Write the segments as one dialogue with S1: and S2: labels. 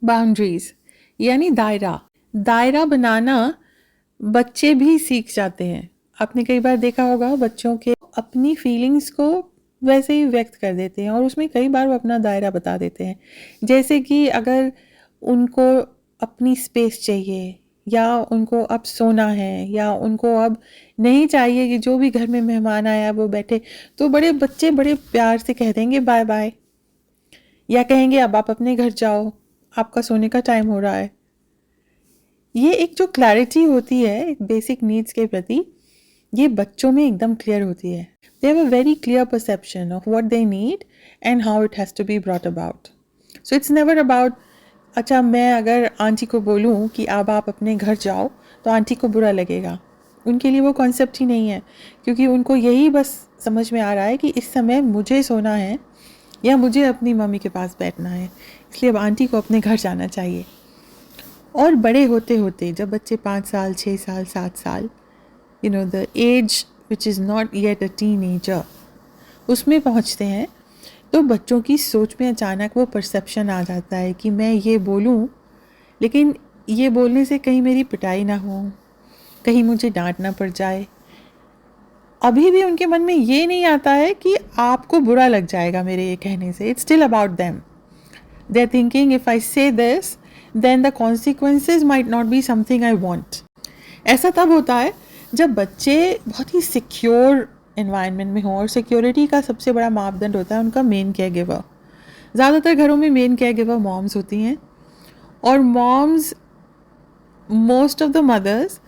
S1: Boundaries यानी दायरा। दायरा बनाना बच्चे भी सीख जाते हैं। आपने कई बार देखा होगा बच्चों के अपनी फीलिंग्स को वैसे ही व्यक्त कर देते हैं और उसमें कई बार वो अपना दायरा बता देते हैं। जैसे कि अगर उनको अपनी स्पेस चाहिए या उनको अब सोना है या उनको अब नहीं चाहिए कि जो भी घर में मेहमान आया वो बैठे, तो बड़े बच्चे बड़े प्यार से कह देंगे बाय बाय, या कहेंगे अब आप अपने घर जाओ, आपका सोने का टाइम हो रहा है। ये एक जो क्लैरिटी होती है एक बेसिक नीड्स के प्रति, ये बच्चों में एकदम क्लियर होती है। They have a very clear perception of what they need and how it has to be brought about. So it's never about अच्छा मैं अगर आंटी को बोलूँ कि अब आप अपने घर जाओ तो आंटी को बुरा लगेगा। उनके लिए वो कॉन्सेप्ट ही नहीं है, क्योंकि उनको यही बस समझ में आ रहा है कि इस समय मुझे सोना है या मुझे अपनी मम्मी के पास बैठना है, इसलिए अब आंटी को अपने घर जाना चाहिए। और बड़े होते होते जब बच्चे 5 साल 6 साल 7 साल the age which is not yet a teenager, उसमें पहुंचते हैं तो बच्चों की सोच में अचानक वो परसेप्शन आ जाता है कि मैं ये बोलूं लेकिन ये बोलने से कहीं मेरी पिटाई ना हो, कहीं मुझे डांट ना पड़ जाए। अभी भी उनके मन में ये नहीं आता है कि आपको बुरा लग जाएगा मेरे ये कहने से। It's still about them. They are thinking if I say this then the consequences might not be something I want. ऐसा तब होता है जब बच्चे बहुत ही सिक्योर एनवायरनमेंट में हों, और सिक्योरिटी का सबसे बड़ा मापदंड होता है उनका मेन केयर गिवर। ज़्यादातर घरों में मेन केयर गिवर मॉम्स होती हैं, और moms most of the mothers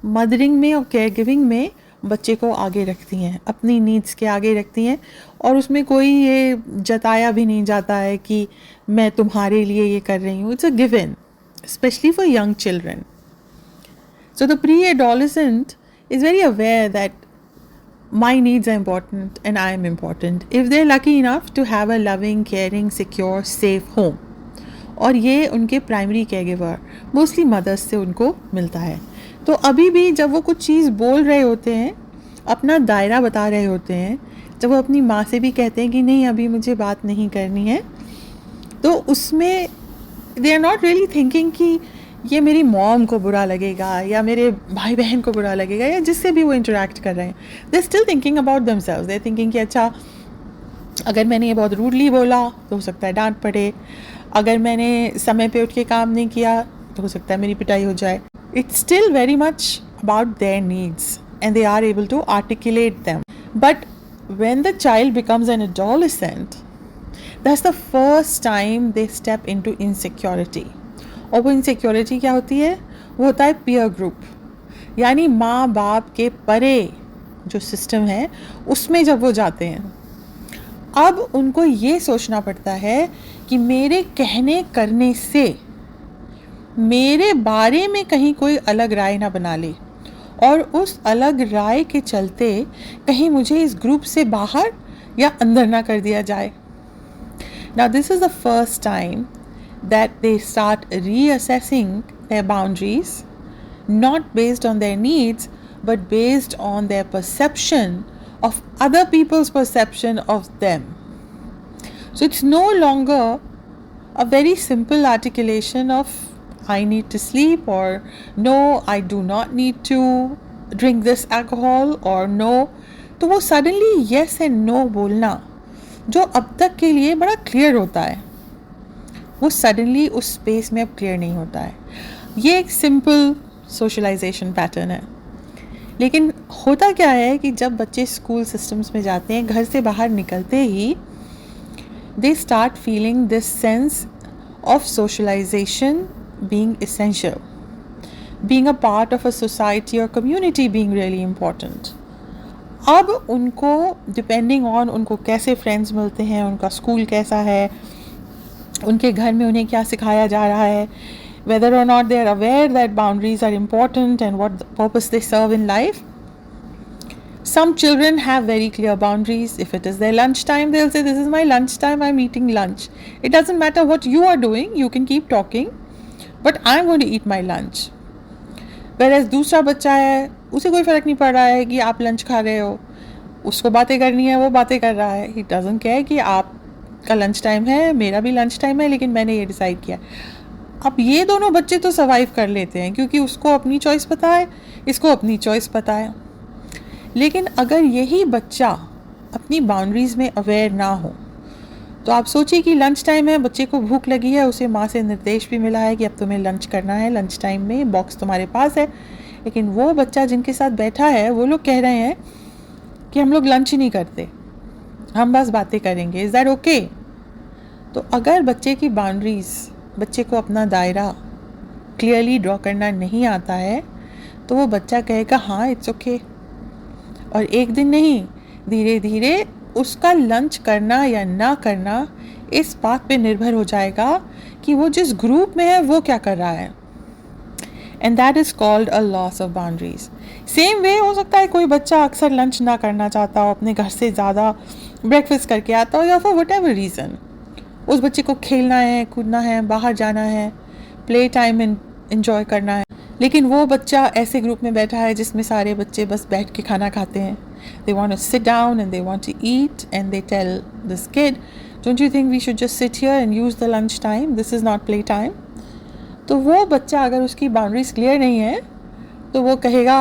S1: mothering में और केयर गिविंग में बच्चे को आगे रखती हैं, अपनी नीड्स के आगे रखती हैं, और उसमें कोई ये जताया भी नहीं जाता है कि मैं तुम्हारे लिए ये कर रही हूँ। It's a given, specially for young children. So the pre-adolescent is very aware that my needs are important and I am important if they're lucky enough to have a loving, caring, secure, safe home. और ये उनके primary caregiver mostly mother's से उनको मिलता है। तो अभी भी जब वो कुछ चीज़ बोल रहे होते हैं, अपना दायरा बता रहे होते हैं, जब वो अपनी माँ से भी कहते हैं कि नहीं अभी मुझे बात नहीं करनी है, तो उसमें they are not really thinking कि ये मेरी मॉम को बुरा लगेगा या मेरे भाई बहन को बुरा लगेगा या जिससे भी वो इंटरेक्ट कर रहे हैं। They still thinking about themselves. They thinking कि अच्छा अगर मैंने ये बहुत रूडली बोला तो हो सकता है डांट पड़े, अगर मैंने समय पे उठ के काम नहीं किया तो हो सकता है मेरी पिटाई हो जाए। It's still very much about their needs and they are able to articulate them. But when the child becomes an adolescent, that's the first time they step into insecurity. और वो इनसिक्योरिटी क्या होती है? वो होता है पीयर ग्रुप, यानी माँ बाप के परे जो सिस्टम है उसमें जब वो जाते हैं, अब उनको ये सोचना पड़ता है कि मेरे कहने करने से मेरे बारे में कहीं कोई अलग राय ना बना ले, और उस अलग राय के चलते कहीं मुझे इस ग्रुप से बाहर या अंदर ना कर दिया जाए। Now this is the first time that they start reassessing their boundaries, not based on their needs, but based on their perception of other people's perception of them. So it's no longer a very simple articulation of I need to sleep, or no, I do not need to drink this alcohol, or no. तो वो suddenly yes and no बोलना जो अब तक के लिए बड़ा clear होता है, वो सडनली उस स्पेस में अब क्लियर नहीं होता है। ये एक सिंपल सोशलाइजेशन पैटर्न है। लेकिन होता क्या है कि जब बच्चे स्कूल सिस्टम्स में जाते हैं, घर से बाहर निकलते ही they start feeling this sense of socialisation being essential, being a part of a society or community being really important. अब उनको डिपेंडिंग ऑन उनको कैसे फ्रेंड्स मिलते हैं, उनका स्कूल कैसा है, उनके घर में उन्हें क्या सिखाया जा रहा है, whether or not they are aware that boundaries are important and what purpose they serve in life. Some children have very clear boundaries. If it is their lunch time, they'll say this is my lunch time, I'm eating lunch. It doesn't matter what you are doing, you can keep talking, but I'm going to eat my lunch. Whereas दूसरा बच्चा है, उसे कोई फ़र्क नहीं पड़ रहा है कि आप लंच खा रहे हो, उसको बातें करनी है, वो बातें कर रहा है। He doesn't care कि आपका लंच टाइम है, मेरा भी लंच टाइम है, लेकिन मैंने ये डिसाइड किया। अब ये दोनों बच्चे तो सर्वाइव कर लेते हैं क्योंकि उसको अपनी चॉइस पता है, इसको अपनी चॉइस पता है। लेकिन अगर यही बच्चा अपनी बाउंड्रीज़ में अवेयर ना हो, तो आप सोचिए कि लंच टाइम है, बच्चे को भूख लगी है, उसे माँ से निर्देश भी मिला है कि अब तुम्हें लंच करना है, लंच टाइम में बॉक्स तुम्हारे पास है, लेकिन वो बच्चा जिनके साथ बैठा है वो लोग कह रहे हैं कि हम लोग लंच ही नहीं करते, हम बस बातें करेंगे। Is that okay? तो अगर बच्चे की बाउंड्रीज़, बच्चे को अपना दायरा क्लियरली ड्रॉ करना नहीं आता है, तो वो बच्चा कहेगा हाँ इट्स ओके, और एक दिन नहीं, धीरे धीरे उसका लंच करना या ना करना इस बात पे निर्भर हो जाएगा कि वो जिस ग्रुप में है वो क्या कर रहा है। And that is called a loss of boundaries. Same way हो सकता है कोई बच्चा अक्सर लंच ना करना चाहता हो, अपने घर से ज़्यादा ब्रेकफास्ट करके आता हो, या फॉर वट एवर रीज़न उस बच्चे को खेलना है, कूदना है, बाहर जाना है, प्ले टाइम इन्जॉय करना है, लेकिन वो बच्चा ऐसे ग्रुप में बैठा है जिसमें सारे बच्चे बस बैठ के खाना खाते हैं। They want to sit down and they want to eat, and they tell this kid, don't you think we should just sit here and use the lunch time? This is not play time. तो वो बच्चा अगर उसकी boundaries clear नहीं है तो वो कहेगा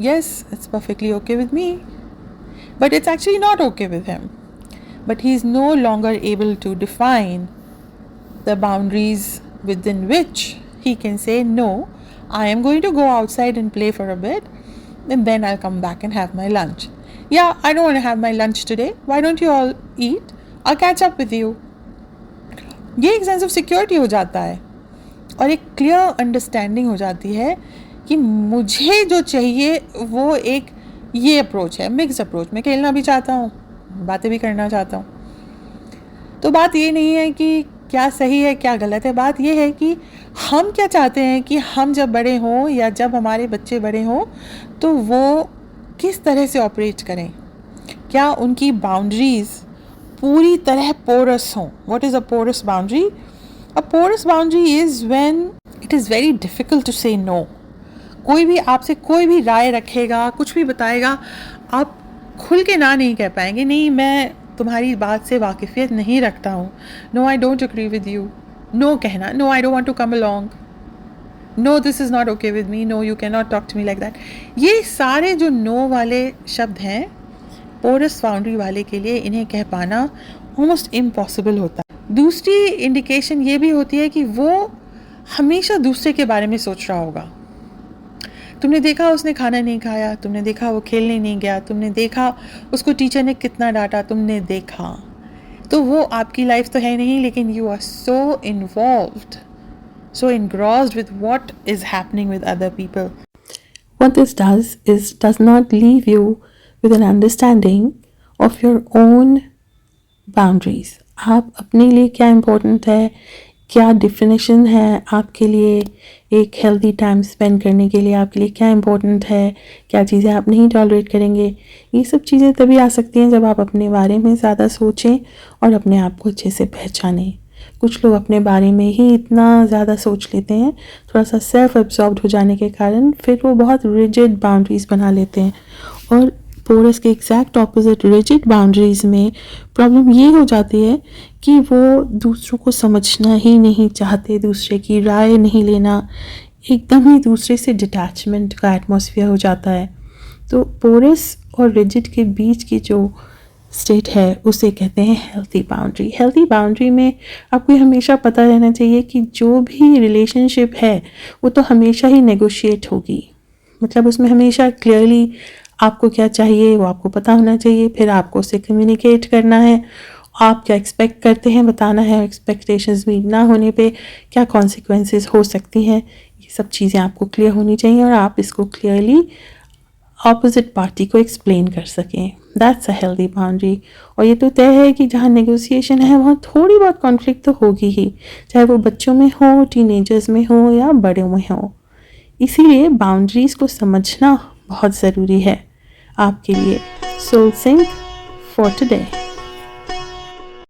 S1: yes, it's perfectly okay with me, but it's actually not okay with him. But he is no longer able to define the boundaries within which he can say no, I am going to go outside and play for a bit, and then I'll come back and have my lunch. Yeah, I don't want to have my lunch today. Why don't you all eat? I'll catch up with you. ये एक sense of security हो जाता है और एक clear understanding हो जाती है कि मुझे जो चाहिए वो एक ये अप्रोच है, मिक्स अप्रोच। मैं खेलना भी चाहता हूँ, बातें भी करना चाहता हूँ। तो बात ये नहीं है कि क्या सही है क्या गलत है, बात ये है कि हम क्या चाहते हैं कि हम जब बड़े हों या जब हमारे बच्चे बड़े हों तो वो किस तरह से ऑपरेट करें। क्या उनकी बाउंड्रीज़ पूरी तरह पोरस हों? What is a porous boundary? A porous boundary is when it is very difficult to say no. कोई भी आपसे कोई भी राय रखेगा, कुछ भी बताएगा, आप खुल के ना नहीं कह पाएंगे, नहीं मैं तुम्हारी बात से वाकिफ़ियत नहीं रखता हूँ, no I don't agree with you, no कहना, no I don't want to come along, no this is not okay with me, no you can not talk to me like that. ये सारे जो नो वाले शब्द हैं porous boundary वाले के लिए, इन्हें कह पाना ऑलमोस्ट इम्पॉसिबल होता है। दूसरी इंडिकेशन ये भी होती है कि वो हमेशा दूसरे के बारे में सोच रहा होगा। तुमने देखा उसने खाना नहीं खाया, तुमने देखा वो खेलने नहीं गया, तुमने देखा उसको टीचर ने कितना डांटा, तुमने देखा। तो वो आपकी लाइफ तो है नहीं, लेकिन you are so involved, so engrossed with what is happening with other people. What this does not leave you with an understanding of your own boundaries. आप अपने लिए क्या important है, क्या definition है आपके लिए एक healthy time spend करने के लिए, आपके लिए क्या important है, क्या चीज़ें आप नहीं tolerate करेंगे। ये सब चीज़ें तभी आ सकती हैं जब आप अपने बारे में ज़्यादा सोचें और अपने आप को अच्छे से पहचानें। कुछ लोग अपने बारे में ही इतना ज़्यादा सोच लेते हैं, थोड़ा सा सेल्फ एब्जॉर्ब्ड हो जाने के कारण फिर वो बहुत रिजिड बाउंड्रीज़ बना लेते हैं। और पोरस के एग्जैक्ट ऑपोजिट रिजिड बाउंड्रीज़ में प्रॉब्लम ये हो जाती है कि वो दूसरों को समझना ही नहीं चाहते, दूसरे की राय नहीं लेना, एकदम ही दूसरे से डिटैचमेंट का एटमॉस्फेयर हो जाता है। तो पोरस और रिजिड के बीच की जो स्टेट है उसे कहते हैं हेल्थी बाउंड्री। हेल्थी बाउंड्री में आपको हमेशा पता रहना चाहिए कि जो भी रिलेशनशिप है वो तो हमेशा ही नेगोशिएट होगी, मतलब उसमें हमेशा क्लियरली आपको क्या चाहिए वो आपको पता होना चाहिए, फिर आपको उससे कम्युनिकेट करना है, आप क्या एक्सपेक्ट करते हैं बताना है, एक्सपेक्टेशंस मीट ना होने पे क्या कॉन्सिक्वेंसेस हो सकती हैं, ये सब चीज़ें आपको क्लियर होनी चाहिए और आप इसको क्लियरली ऑपोजिट पार्टी को एक्सप्लेन कर सकें। That's a healthy boundary. और ये तो तय है कि जहाँ नेगोशिएशन है वहाँ थोड़ी बहुत कॉन्फ्लिक्ट तो होगी ही, चाहे वो बच्चों में हो, टीनेजर्स में हो या बड़ों में हो। इसीलिए बाउंड्रीज़ को समझना बहुत ज़रूरी है आपके लिए। Soul sync for today.